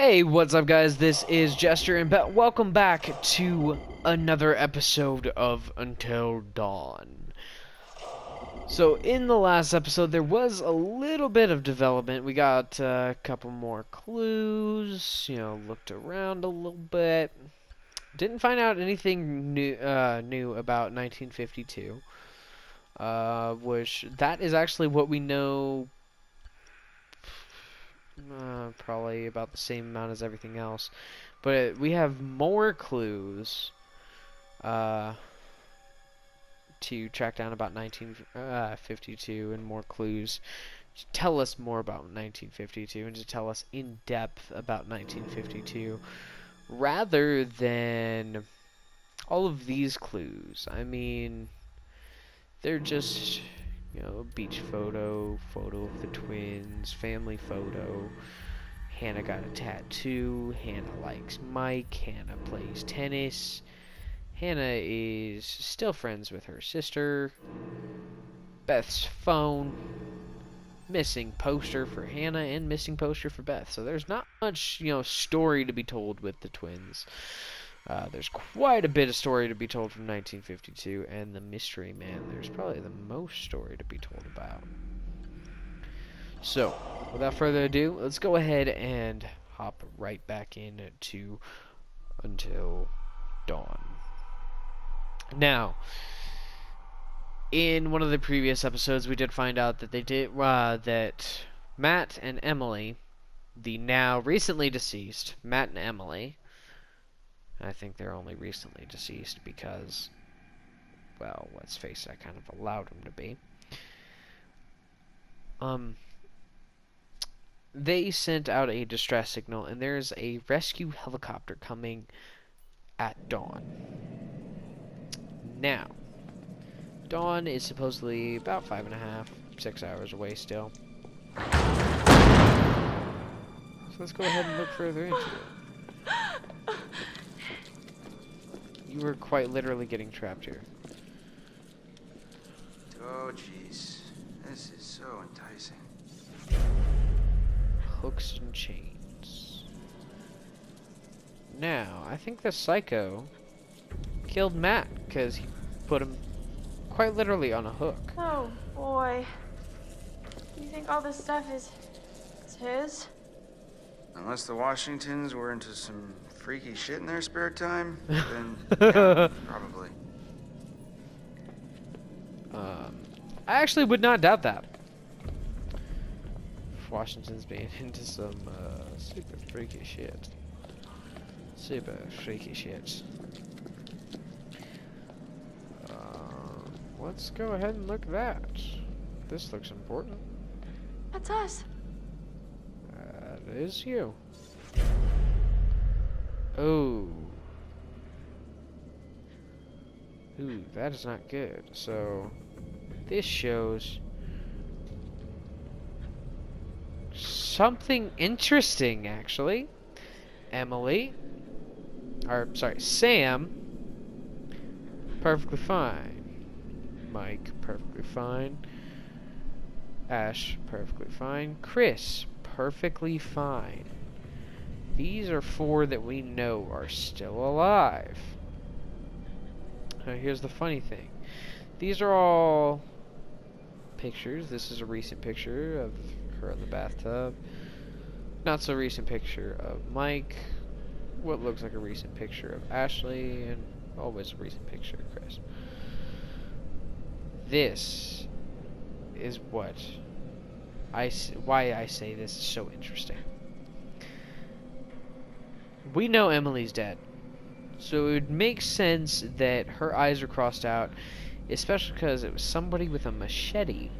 Hey, what's up guys? This is Jester and welcome back to another episode of Until Dawn. So in the last episode there was a little bit of development. We got a couple more clues, looked around a little bit. Didn't find out anything new about 1952. Which that is actually what we know. Probably about the same amount as everything else. But we have more clues to track down about 1952 and more clues to tell us more about 1952 and to tell us in depth about 1952 rather than all of these clues. I mean, they're just, beach photo, photo of the twins, family photo. Hannah got a tattoo. Hannah likes Mike. Hannah plays tennis. Hannah is still friends with her sister. Beth's phone. Missing poster for Hannah and missing poster for Beth. So there's not much, story to be told with the twins. There's quite a bit of story to be told from 1952, and the Mystery Man, there's probably the most story to be told about. So, without further ado, let's go ahead and hop right back into Until Dawn. Now, in one of the previous episodes, we did find out that that Matt and Emily, the now recently deceased Matt and Emily, I think they're only recently deceased because, well, let's face it, I kind of allowed them to be. They sent out a distress signal, and there's a rescue helicopter coming at dawn. Now, dawn is supposedly about 5.5, 6 hours away still. So let's go ahead and look further into it. You were quite literally getting trapped here. Oh, jeez. This is so enticing. Hooks and chains. Now, I think the psycho killed Matt because he put him quite literally on a hook. Oh, boy. You think all this stuff is his? Unless the Washingtons were into some freaky shit in their spare time, then yeah, probably. I actually would not doubt that. Washington's being into some super freaky shit. Super freaky shit. Let's go ahead and look at that. This looks important. That's us. That is you. Oh. Ooh, that is not good. So, this shows something interesting, actually. Sam, perfectly fine. Mike, perfectly fine. Ash, perfectly fine. Chris, perfectly fine. These are 4 that we know are still alive. Now here's the funny thing. These are all pictures. This is a recent picture of her in the bathtub. Not so recent picture of Mike. What looks like a recent picture of Ashley, and always a recent picture of Chris. This is why I say this is so interesting. We know Emily's dead, so it would make sense that her eyes are crossed out, especially because it was somebody with a machete,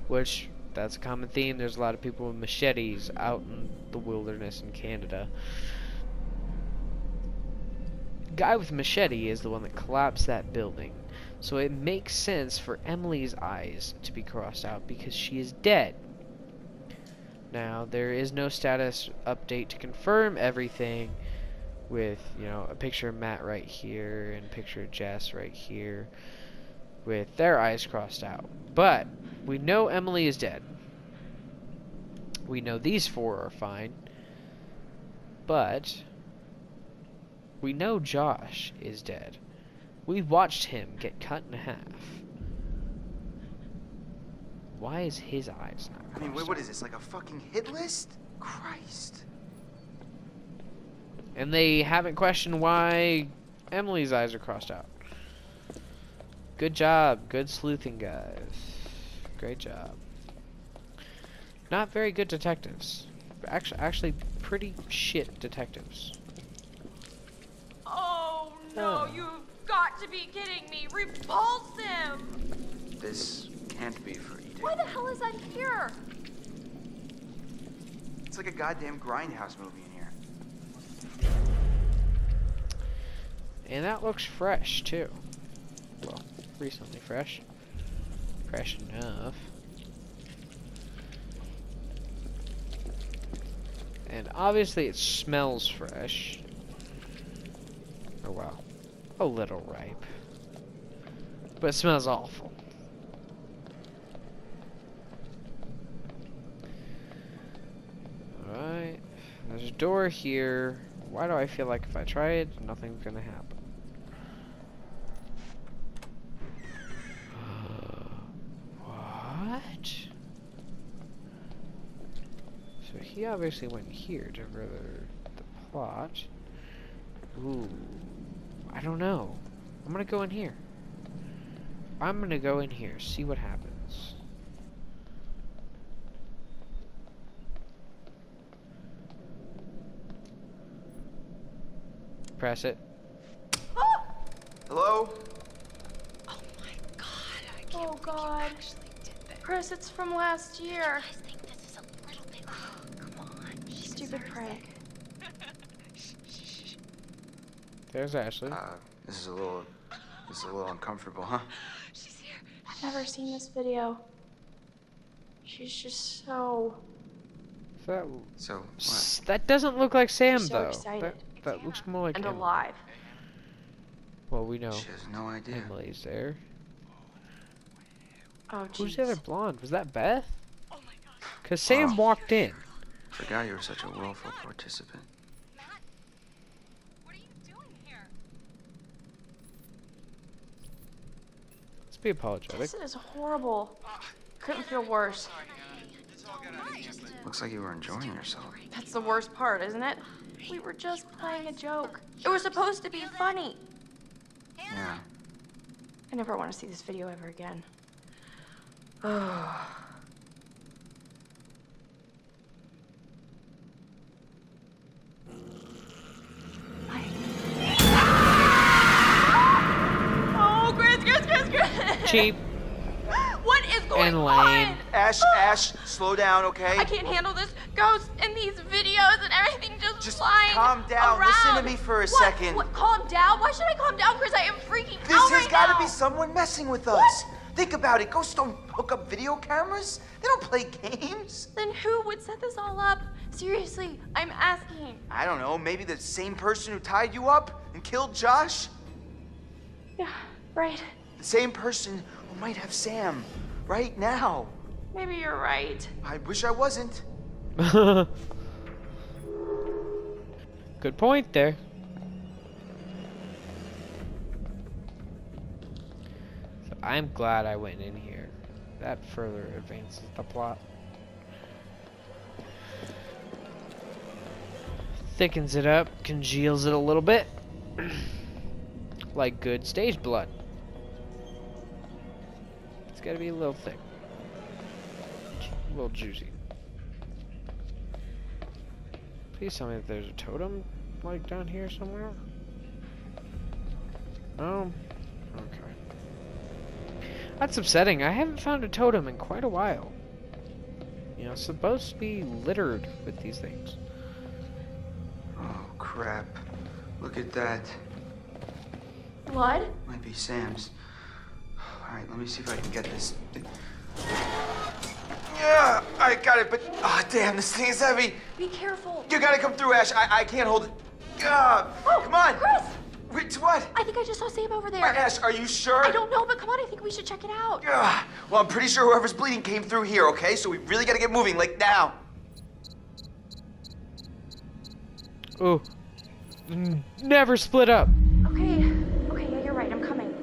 which that's a common theme. There's a lot of people with machetes out in the wilderness in Canada. Guy with machete is the one that collapsed that building. So it makes sense for Emily's eyes to be crossed out because she is dead. Now, there is no status update to confirm everything with, a picture of Matt right here and a picture of Jess right here with their eyes crossed out. But we know Emily is dead. We know these 4 are fine. But we know Josh is dead. We watched him get cut in half. Why is his eyes not I mean, crossed what out? is this, like a fucking hit list? Christ. And they haven't questioned why Emily's eyes are crossed out. Good job. Good sleuthing, guys. Great job. Not very good detectives. Actually pretty shit detectives. Oh no, Oh. you've got to be kidding me. Repulse him! This can't be for Edith. Why the hell is that here? It's like a goddamn grindhouse movie in here. And that looks fresh, too. Well, recently fresh. Fresh enough. And obviously it smells fresh. Or well, a little ripe. But it smells awful. Alright. There's a door here. Why do I feel like if I try it, nothing's gonna happen? What? So he obviously went here to further the plot. Ooh. I don't know. I'm gonna go in here. I'm gonna go in here, see what happens. Press it. Hello? Oh my god, I can't Oh believe God. you actually did that. Chris, it's from last year. I think this is a little bit. Oh, come on. She Stupid deserves prank. it. Shh, shh, shh. There's Ashley. This is a little uncomfortable, huh? She's here. I've never seen this video. She's just so That, So, what? that doesn't look like Sam, so though. excited. That looks more like and Emily. alive. Well, we know She has no idea. Emily's there. Oh, jeez. Who's the other blonde? Was that Beth? Oh my god. Because Sam Oh. walked in. Forgot you were such a willful participant. Matt? What are you doing here? Let's be apologetic. This is horrible. Couldn't feel worse. Looks like you were enjoying yourself. That's the worst part, isn't it? We were just playing a joke. It was supposed to be funny. Yeah. I never want to see this video ever again. Oh. Oh, Chris! Cheap What is going and lame. on? Ash, slow down, okay? I can't handle this ghost and these videos and everything just flying calm down. around. Listen to me for a second. What? Calm down? Why should I calm down, Chris? I am freaking This out has right got to now. be someone messing with us. Think about it. Ghosts don't hook up video cameras. They don't play games. Then who would set this all up? Seriously, I'm asking. I don't know. Maybe the same person who tied you up and killed Josh? Yeah, right. The same person who might have Sam right now. Maybe you're right. I wish I wasn't. Good point there. So I'm glad I went in here. That further advances the plot. Thickens it up, congeals it a little bit. Like good stage blood. It's gotta be a little thick. A little juicy. Please tell me that there's a totem, like, down here somewhere? Oh, okay. That's upsetting. I haven't found a totem in quite a while. You know, it's supposed to be littered with these things. Oh, crap. Look at that. Blood? Might be Sam's. All right, let me see if I can get this. Yeah, I got it, but damn, this thing is heavy. Be careful. You gotta come through, Ash. I can't hold it. Oh, Come on. Chris! Wait, what? I think I just saw Sam over there. Ash, are you sure? I don't know, but come on, I think we should check it out. Well, I'm pretty sure whoever's bleeding came through here, okay? So we really gotta get moving, like now. Oh. Never split up. Okay, yeah, you're right. I'm coming.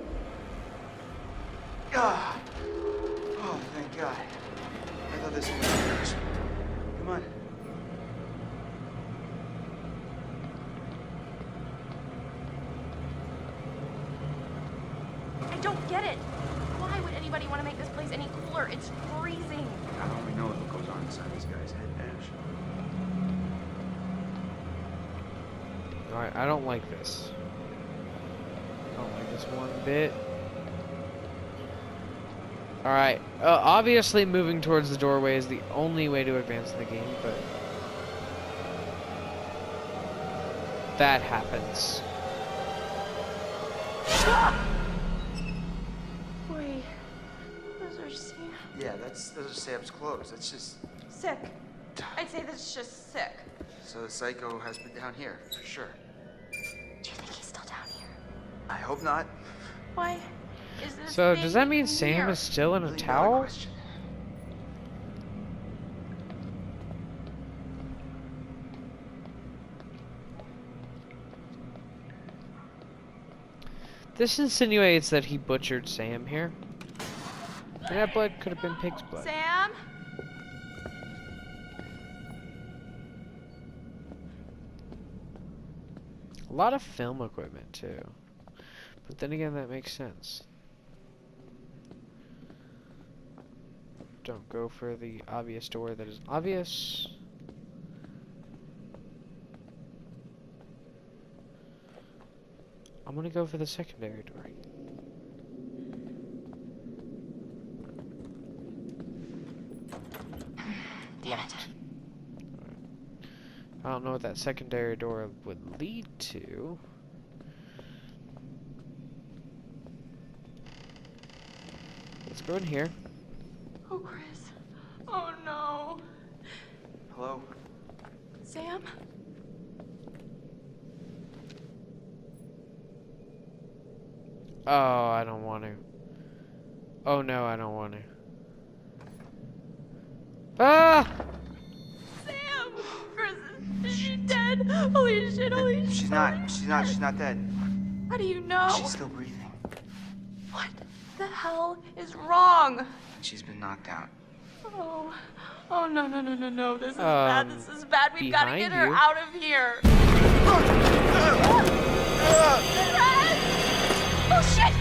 Ah. Oh, thank God. I thought this was yours. Come on. I don't get it. Why would anybody want to make this place any cooler? It's freezing. God only knows what goes on inside this guy's head, Ash. Alright, I don't like this. I don't like this one bit. Alright, obviously moving towards the doorway is the only way to advance in the game, but that happens. Wait, those are Sam. Yeah, those are Sam's clothes. That's just... Sick. I'd say that's just sick. So the psycho has been down here, for sure. Do you think he's still down here? I hope not. Why is this So, thing does that mean Sam here? is still in a Really valid towel? question. This insinuates that he butchered Sam here. And that blood could have been pig's blood. Sam? A lot of film equipment, too. But then again, that makes sense. Don't go for the obvious door that is obvious. I'm gonna go for the secondary door. Damn it. I don't know what that secondary door would lead to. Let's go in here. Oh, Chris. Oh, no. Hello? Sam? Oh, I don't want to. Oh no, I don't want to. Ah! Sam! Chris, is she dead? Holy shit, holy shit. She's not dead. How do you know? She's still breathing. What the hell is wrong? She's been knocked out. Oh, oh no. This is bad. This is bad. We've got to behind get her you. out of here. Oh, shit!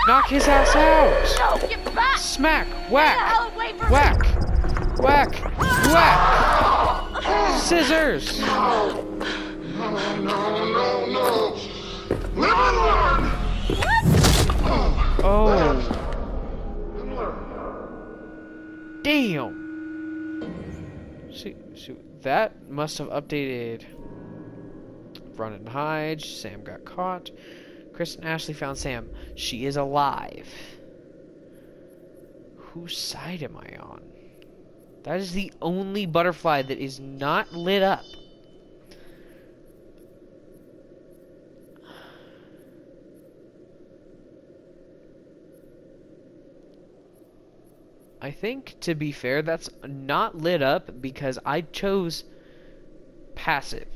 Knock his ass out! No, get back! Smack! Get the Whack! hell away from Whack! Whack! Whack! Scissors! No. Live and learn. Oh, And learn. damn! Shoot, that must have updated. Run and hide. Sam got caught. Chris and Ashley found Sam. She is alive. Whose side am I on? That is the only butterfly that is not lit up. I think, to be fair, that's not lit up because I chose passive.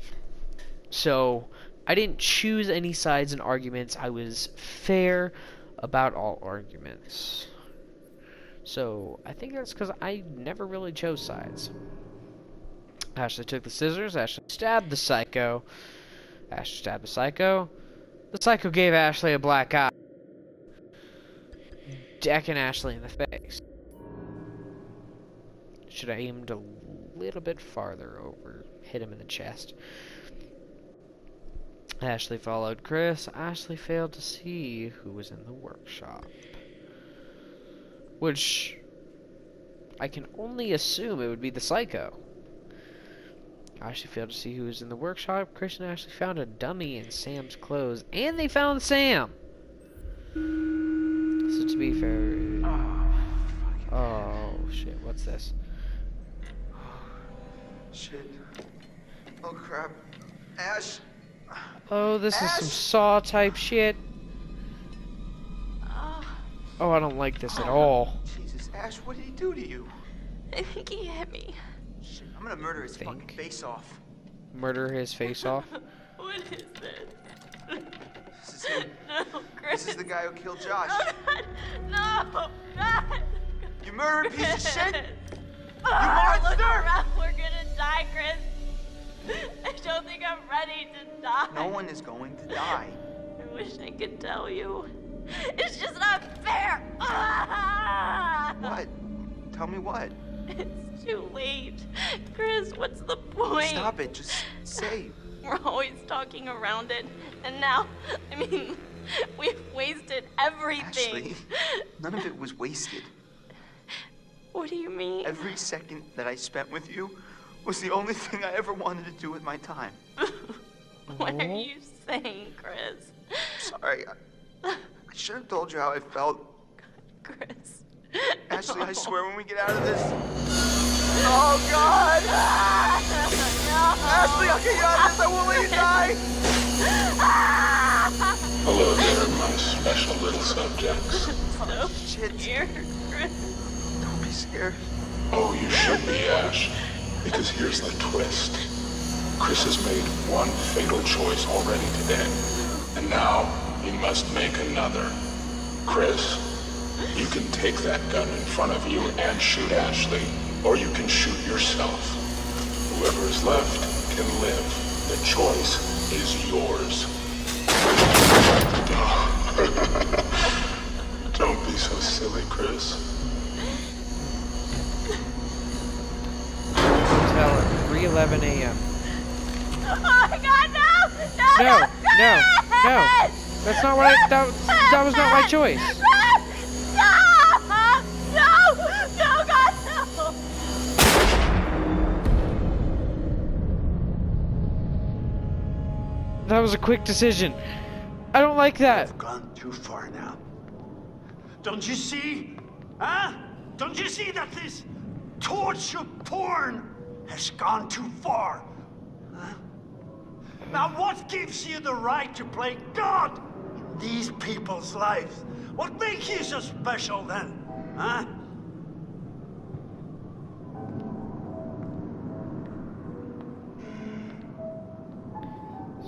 So, I didn't choose any sides in arguments. I was fair about all arguments. So, I think that's because I never really chose sides. Ashley took the scissors. Ashley stabbed the psycho. Ashley stabbed the psycho. The psycho gave Ashley a black eye, decking Ashley in the face. Should have aimed a little bit farther over. Hit him in the chest. Ashley followed Chris. Ashley failed to see who was in the workshop. Which, I can only assume it would be the psycho. Ashley failed to see who was in the workshop. Chris and Ashley found a dummy in Sam's clothes. And they found Sam! So to be fair... Oh, shit, what's this? Shit. Oh crap. Ash! Oh, this is Ash! some Saw type shit. Oh, Oh, I don't like this at all. Jesus, Ash, what did he do to you? I think he hit me. Shit, I'm gonna murder his Think? fucking face off. murder his face off? What is this? This is him. No, Chris. This is the guy who killed Josh. No, God. You murdered piece of shit! Look monster! around. We're gonna die, Chris. I don't think I'm ready to die. No one is going to die. I wish I could tell you. It's just not fair. What? Tell me what? It's too late. Chris, what's the point? Stop it. Just say. We're always talking around it. And now, I mean, we've wasted everything. Ashley, none of it was wasted. What do you mean? Every second that I spent with you was the only thing I ever wanted to do with my time. What are you saying, Chris? Sorry. I should have told you how I felt. Chris. Ashley, I swear when we get out of this. Oh, God! Ashley, I'll get you out of this. I won't let you die. Hello there, my special little subjects. So Shit. scared, Chris. Don't be scared. Oh, you should be, Ash. Because here's the twist. Chris has made one fatal choice already today. And now he must make another. Chris, you can take that gun in front of you and shoot Ashley, or you can shoot yourself. Whoever is left can live. The choice is yours. Don't be so silly, Chris. Tell her 3:11 a.m. Oh my God, no! No. That's not what that was not my choice. Stop! No! No, God, no! That was a quick decision. I don't like that. You've gone too far now. Don't you see? Huh? Don't you see that this torture porn has gone too far? Huh? Now what gives you the right to play God in these people's lives? What makes you so special then? Huh?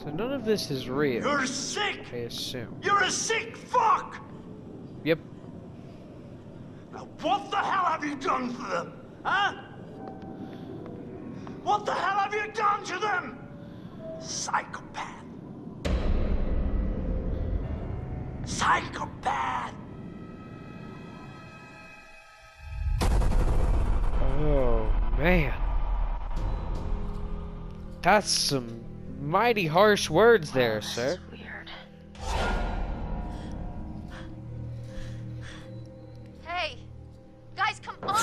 So none of this is real, You're sick! I assume. You're a sick fuck! Yep. Now what the hell have you done to them? Huh? What the hell have you done to them? Psychopath. Psychopath! Oh, man. That's some mighty harsh words there, sir. Weird. Hey, guys, come on!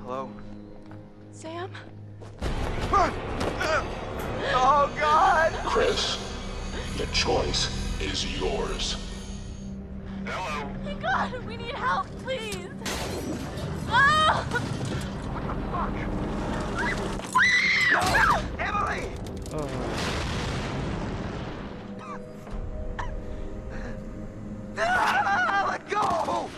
Hello? Sam? Oh, God! Chris, the choice is yours. Oh my God, we need help, please! Oh! Emily! Oh. Ah, let go!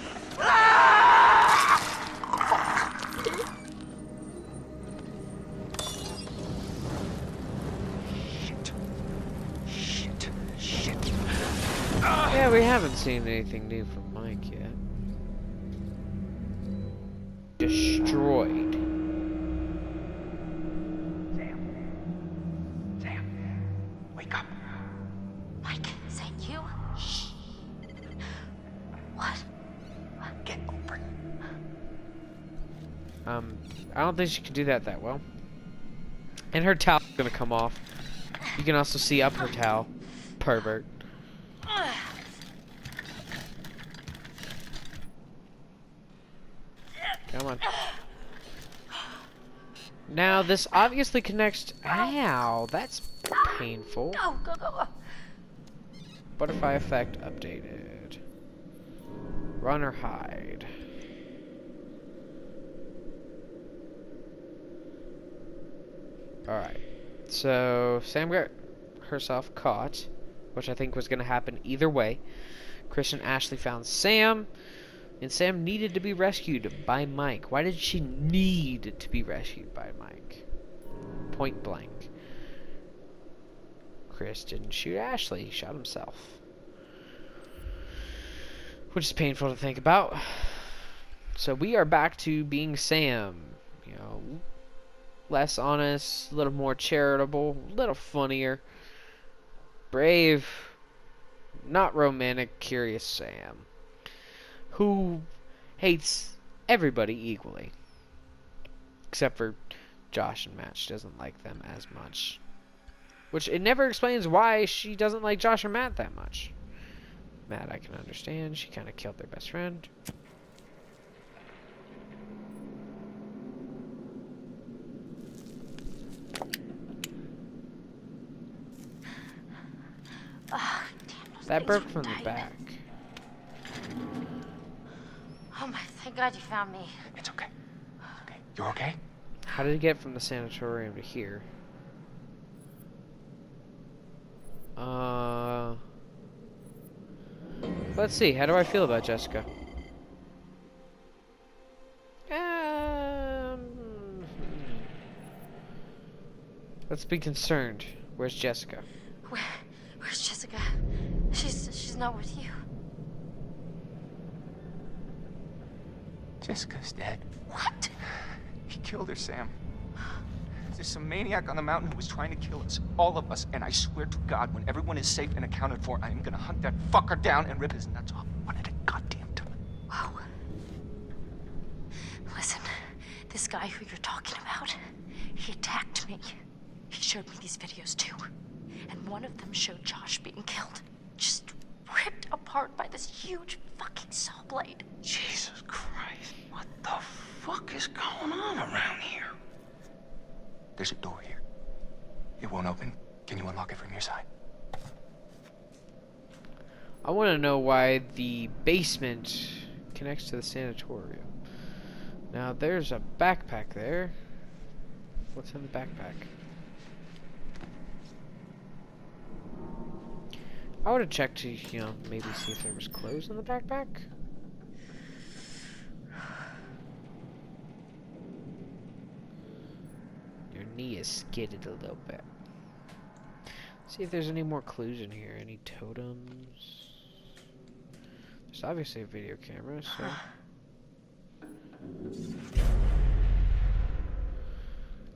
Shit. Yeah, we haven't seen anything new from Mike yet. Destroyed. Sam, wake up. Mike, is that you? Shh. What? Get over it. I don't think she can do that well. And her towel's gonna come off. You can also see up her towel. Pervert. Come on. Now, this obviously connects to... Ow, that's painful. Go, go, go, go. Butterfly effect updated. Run or hide. Alright. So, Sam got herself caught, which I think was going to happen either way. Chris and Ashley found Sam. And Sam needed to be rescued by Mike. Why did she need to be rescued by Mike? Point blank. Chris didn't shoot Ashley. He shot himself. Which is painful to think about. So we are back to being Sam. You know, less honest, a little more charitable, a little funnier. Brave, not romantic, curious Sam. Who hates everybody equally. Except for Josh and Matt. She doesn't like them as much. Which it never explains why she doesn't like Josh or Matt that much. Matt, I can understand. She kind of killed their best friend. Oh, damn, those That things broke were from the tight. back. Oh my, thank God you found me. It's okay. Okay. You're okay? How did it get from the sanatorium to here? Let's see. How do I feel about Jessica? Let's be concerned. Where's Jessica? Where's Jessica? She's not with you. Jessica's dead. What? He killed her, Sam. There's some maniac on the mountain who was trying to kill us, all of us, and I swear to God, when everyone is safe and accounted for, I am gonna hunt that fucker down and rip his nuts off one at a goddamn time. Whoa. Listen, this guy who you're talking about, he attacked me. He showed me these videos too. And one of them showed Josh being killed. Just ripped apart by this huge fucking saw blade. Jesus Christ, what the fuck is going on around here? There's a door here. It won't open. Can you unlock it from your side? I want to know why the basement connects to the sanatorium. Now, there's a backpack there. What's in the backpack? I would have checked to, maybe see if there was clothes in the backpack. Your knee is skidded a little bit. See if there's any more clues in here. Any totems? There's obviously a video camera, so...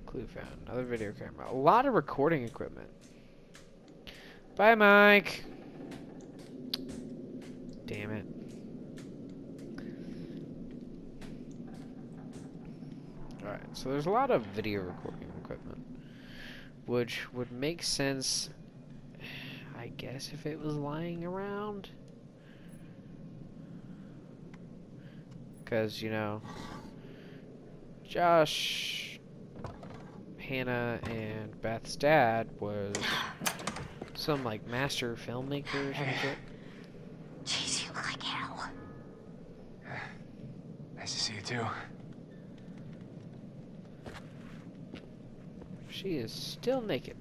Clue found. Another video camera. A lot of recording equipment. Bye, Mike. Damn it. Alright, so there's a lot of video recording equipment. Which would make sense, I guess, if it was lying around. Because, Josh, Hannah, and Beth's dad was some, master filmmaker or some shit. Jeez, you look like hell. Nice to see you too. She is still naked.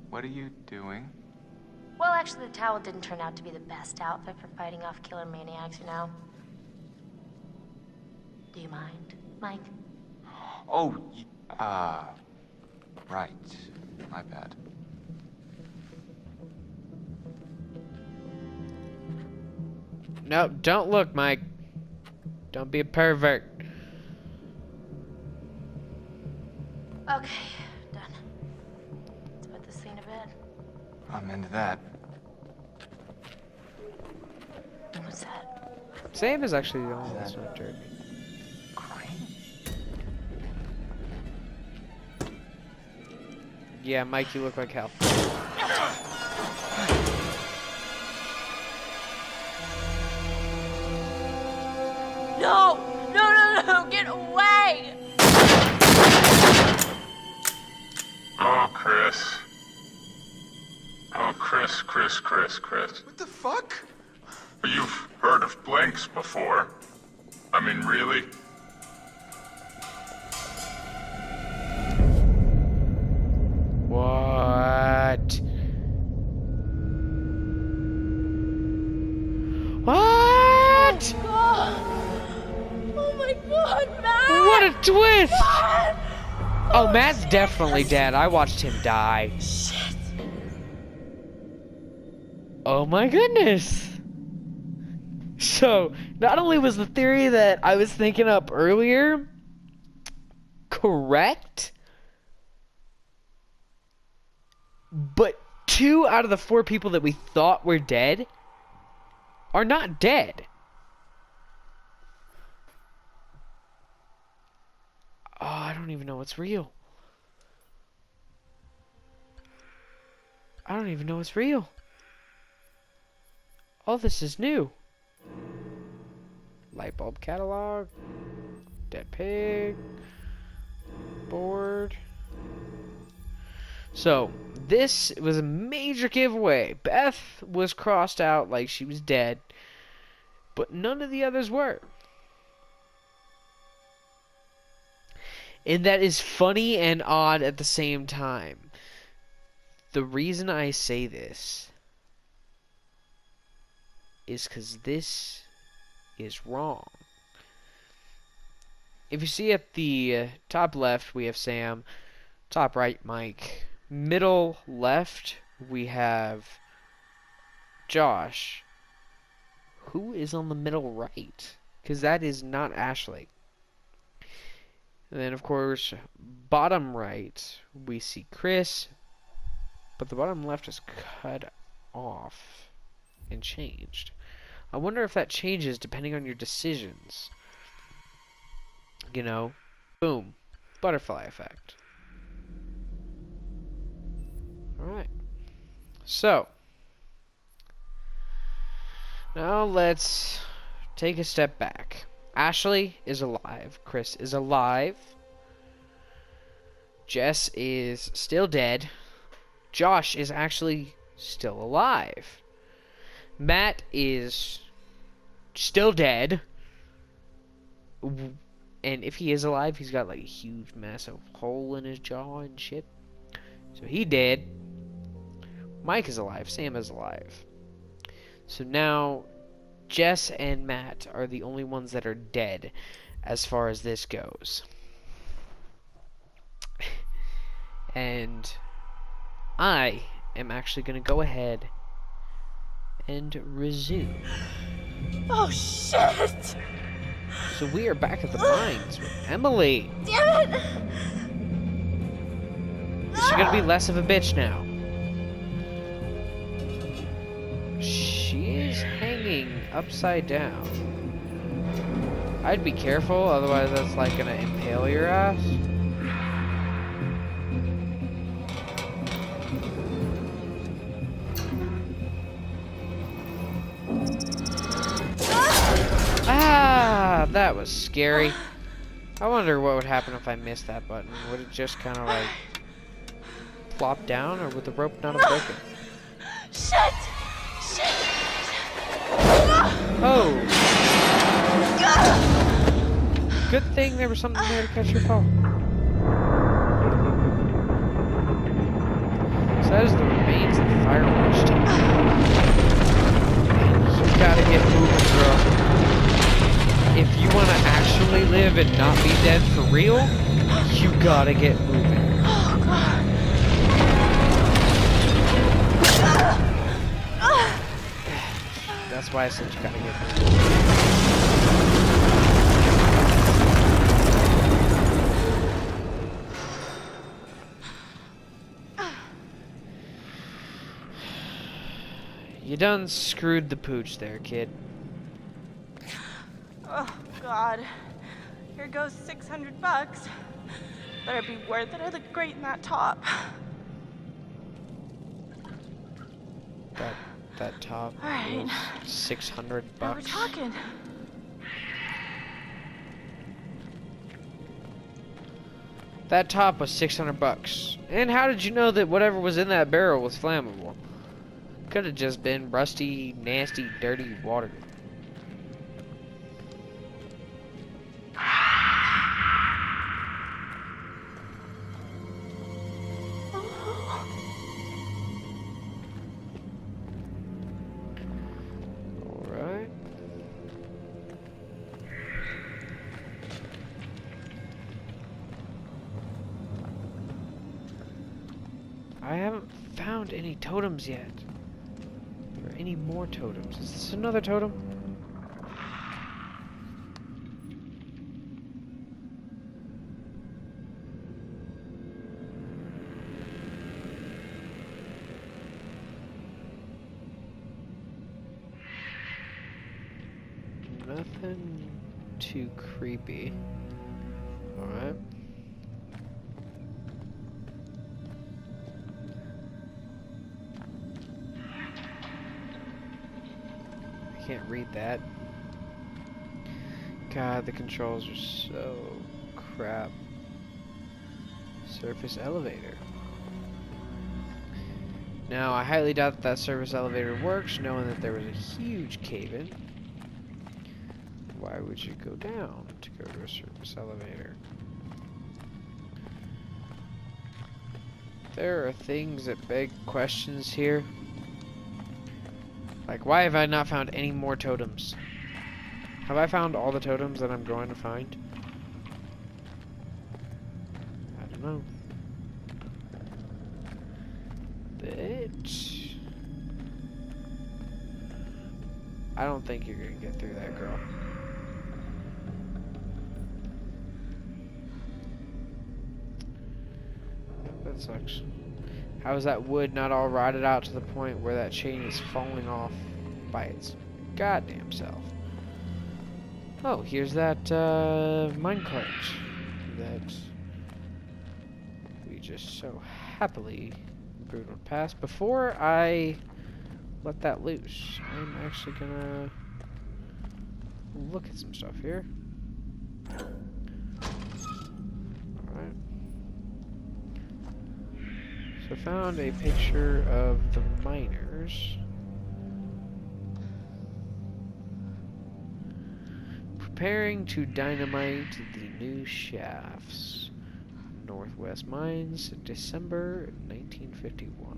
What are you doing? Well, actually, the towel didn't turn out to be the best outfit for fighting off killer maniacs, Do you mind, Mike? Oh, right. My bad. No, don't look, Mike. Don't be a pervert. Okay, done. Let's put this thing to bed. I'm into that. What's that? Sam is actually the only one that's not dirty. Yeah, Mike, you look like hell. No! No! Get away! Oh, Chris. Oh, Chris. What the fuck? You've heard of blanks before. I mean, really? What? What? What a twist! Oh, Matt's definitely dead. I watched him die. Shit. Oh my goodness! So, not only was the theory that I was thinking up earlier correct, but 2 out of the 4 people that we thought were dead are not dead. Oh, I don't even know what's real. I don't even know what's real. All this is new. Light bulb catalog. Dead pig. Board. So, this was a major giveaway. Beth was crossed out like she was dead, but none of the others were. And that is funny and odd at the same time. The reason I say this is because this is wrong. If you see at the top left, we have Sam. Top right, Mike. Middle left, we have Josh. Who is on the middle right? Because that is not Ashley. And then, of course, bottom right, we see Chris. But the bottom left is cut off and changed. I wonder if that changes depending on your decisions. You know, boom, butterfly effect. Alright. So, now let's take a step back. Ashley is alive. Chris is alive. Jess is still dead. Josh is actually still alive. Matt is still dead. And if he is alive, he's got like a huge massive hole in his jaw and shit. So he dead. Mike is alive. Sam is alive. So now Jess and Matt are the only ones that are dead as far as this goes. And I am actually going to go ahead and resume. Oh, shit! So we are back at the mines with Emily. Damn it! She's going to be less of a bitch now. She is hanging upside down. I'd be careful, otherwise that's like going to impale your ass. Ah, that was scary. I wonder what would happen if I missed that button. Would it just kind of like plop down, or would the rope not have broken? Shit! Shit! Oh! Good thing there was something there to catch your fall. So that is the remains of the fireworks team. You gotta get moving, girl. If you want to actually live and not be dead for real, you gotta get moving. Oh, God. That's why I said you gotta get moving. You done screwed the pooch there, kid. Oh, God. Here goes $600. Better be worth it or look great in that top. That top All right. was $600. Now we're talking. That top was $600. And how did you know that whatever was in that barrel was flammable? Could have just been rusty, nasty, dirty water. Alright. I haven't found any totems yet. Or any more totems. Is this another totem? Nothing too creepy. Alright. I can't read that. God, the controls are so crap. Surface elevator. Now, I highly doubt that that surface elevator works, knowing that there was a huge cave-in. Why would you go down to go to a surface elevator? There are things that beg questions here. Like, why have I not found any more totems? Have I found all the totems that I'm going to find? I don't know. But I don't think you're gonna get through that, girl. That sucks. How is that wood not all rotted out to the point where that chain is falling off by its goddamn self? Oh, here's that minecart that we just so happily booted past. Before I let that loose, I'm actually gonna look at some stuff here. Alright. So I found a picture of the miners preparing to dynamite the new shafts. Northwest Mines, December 1951.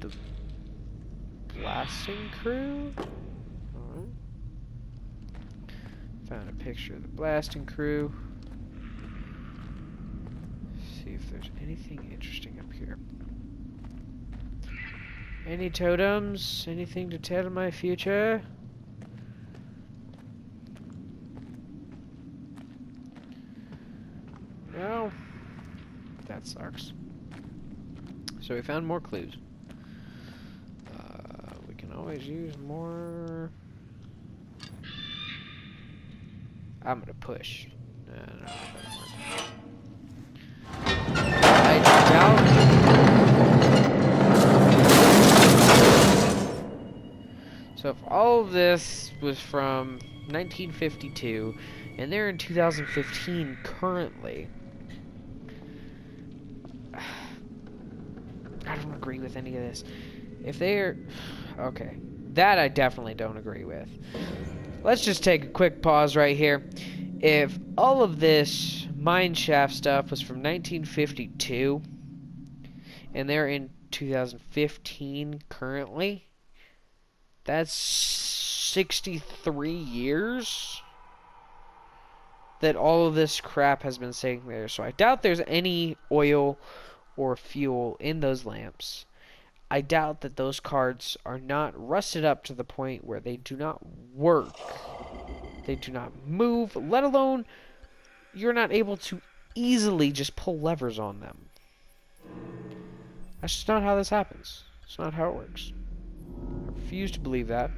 The blasting crew? Alright. Found a picture of the blasting crew. See if there's anything interesting up here. Any totems? Anything to tell my future? No. That sucks. So we found more clues. We can always use more. I'm gonna push. No, that doesn't work. I doubt. So if all of this was from 1952, and they're in 2015 currently, I don't agree with any of this. If they're... Okay. That I definitely don't agree with. Let's just take a quick pause right here. If all of this mine shaft stuff was from 1952, and they're in 2015 currently, that's 63 years that all of this crap has been sitting there. So I doubt there's any oil or fuel in those lamps. I doubt that those cards are not rusted up to the point where they do not work. They do not move, let alone you're not able to easily just pull levers on them. That's just not how this happens. It's not how it works. I refuse to believe that.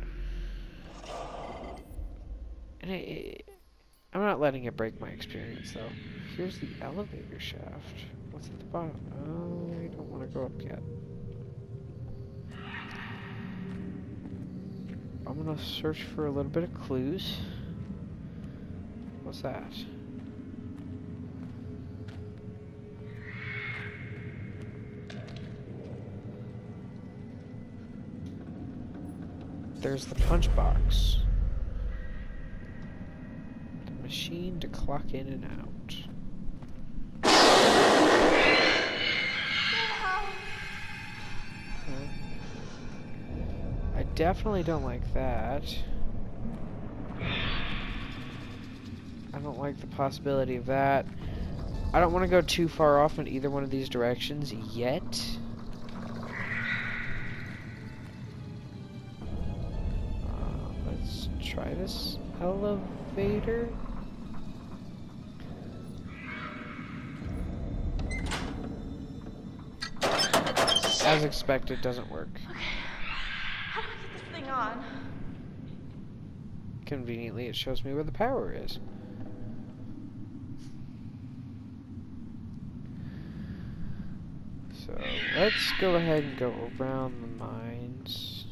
And I'm not letting it break my experience, though. Here's the elevator shaft. What's at the bottom? Oh, I don't want to go up yet. I'm gonna search for a little bit of clues. What's that? There's the punch box. The machine to clock in and out. I definitely don't like that. I don't like the possibility of that. I don't want to go too far off in either one of these directions yet. Let's try this elevator. As expected, doesn't work. Okay. How do I get this thing on? Conveniently, it shows me where the power is. So, let's go ahead and go around the mines.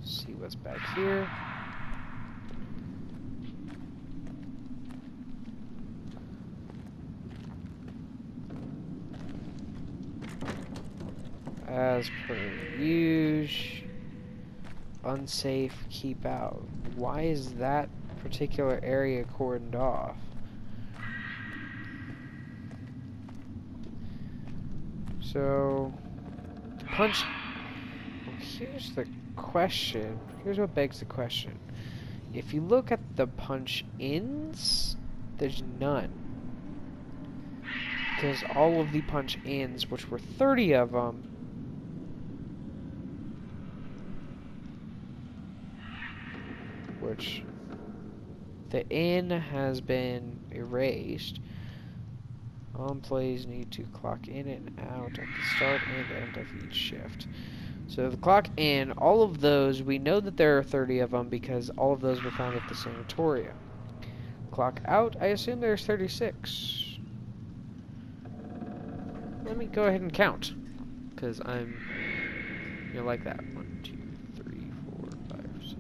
See what's back here. As per usual, unsafe, keep out. Why is that particular area cordoned off? So, the punch. Well, here's the question. Here's what begs the question. If you look at the punch ins, there's none. Because all of the punch ins, which were 30 of them, which the in has been erased. All employees need to clock in and out at the start and end of each shift. So the clock in, all of those, we know that there are 30 of them because all of those were found at the sanatorium. Clock out, I assume there's 36. Let me go ahead and count, because I'm, like that. 1, 2, 3, 4, 5, 6,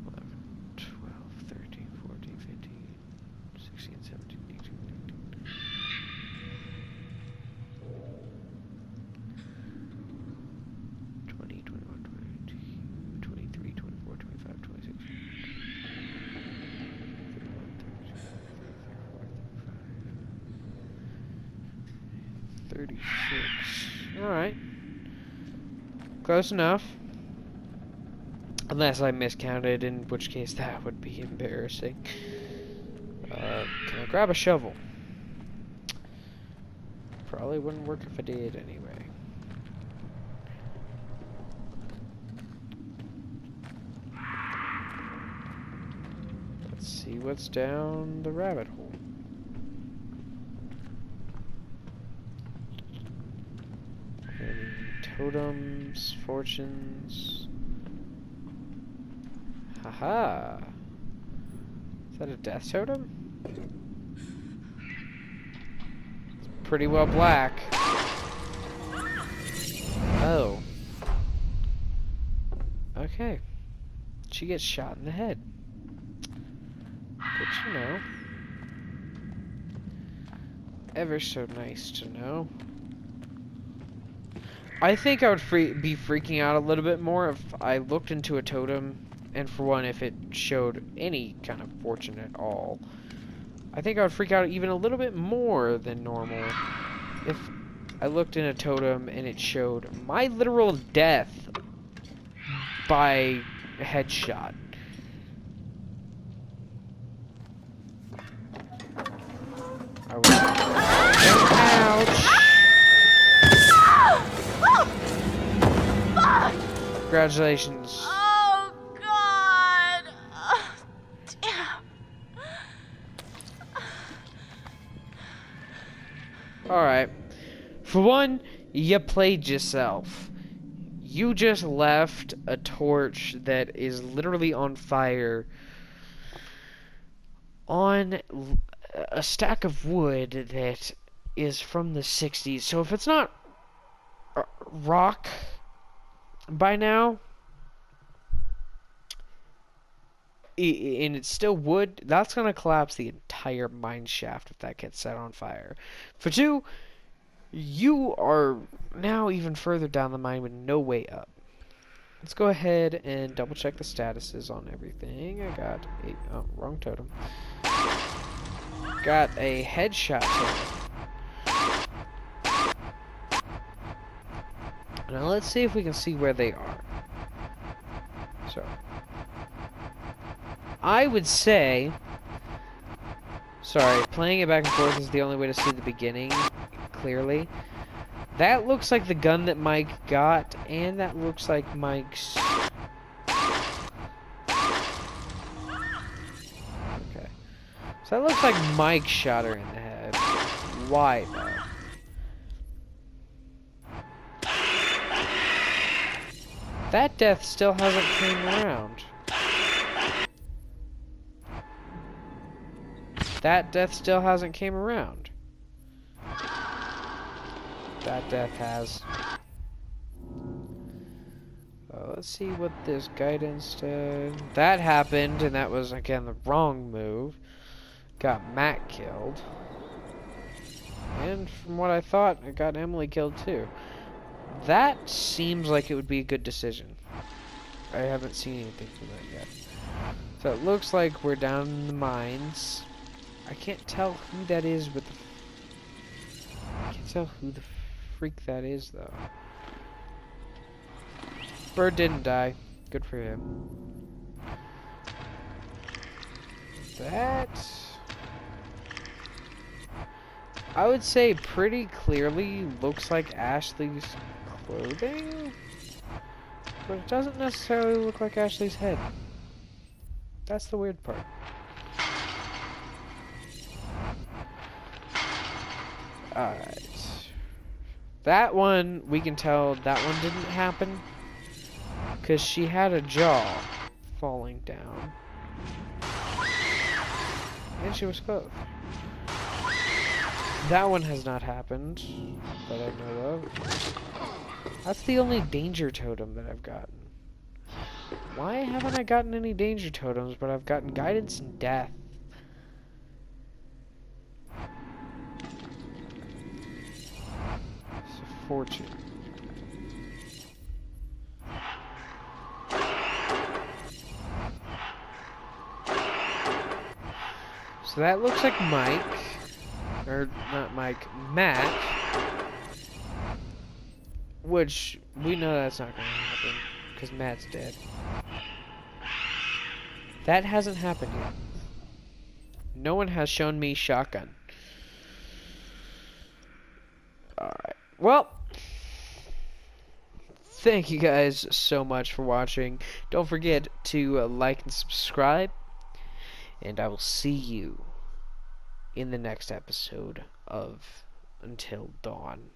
11, 12, 13, 14, 15, 16, 17, 18, 19. 20, 21, 22, 23, 24, 25, 26, 36. Alright. Close enough. Unless I miscounted, in which case that would be embarrassing. Can I grab a shovel? Probably wouldn't work if I did anyway. Let's see what's down the rabbit hole. Any totems, fortunes. Haha. Is that a death totem? It's pretty well black. Oh. Okay. She gets shot in the head. Good to know. Ever so nice to know. I think I would be freaking out a little bit more if I looked into a totem, and for one, if it showed any kind of fortune at all. I think I would freak out even a little bit more than normal if I looked in a totem and it showed my literal death by a headshot. I would... Ouch! Congratulations. Oh, God. Damn. Alright. For one, you played yourself. You just left a torch that is literally on fire on a stack of wood that is from the 60s. So if it's not rock by now, and it's still wood, that's going to collapse the entire mine shaft if that gets set on fire. For two, you are now even further down the mine with no way up. Let's go ahead and double check the statuses on everything. I got a... oh, wrong totem. Got a headshot totem. Now let's see if we can see where they are. So, I would say Sorry, playing it back and forth is the only way to see the beginning clearly. That looks like the gun that Mike got, and that looks like Mike's... Okay. So that looks like Mike shot her in the head. Why, though? That death still hasn't came around. That death still hasn't came around. That death has. Let's see what this guidance did. That happened, and that was, again, the wrong move. Got Matt killed. And from what I thought, I got Emily killed too. That seems like it would be a good decision. I haven't seen anything from that yet. So it looks like we're down in the mines. I can't tell who that is with the... I can't tell who the freak that is, though. Bird didn't die. Good for him. That... I would say pretty clearly looks like Ashley's clothing, but it doesn't necessarily look like Ashley's head. That's the weird part. Alright. That one, we can tell that one didn't happen, because she had a jaw falling down. And she was clothed. That one has not happened, that I know of. That's the only danger totem that I've gotten. Why haven't I gotten any danger totems, but I've gotten guidance and death? It's a fortune. So that looks like Mike. Or, not Mike, Matt. Which, we know that's not going to happen, because Matt's dead. That hasn't happened yet. No one has shown me shotgun. Alright, well, thank you guys so much for watching. Don't forget to like and subscribe, and I will see you in the next episode of Until Dawn.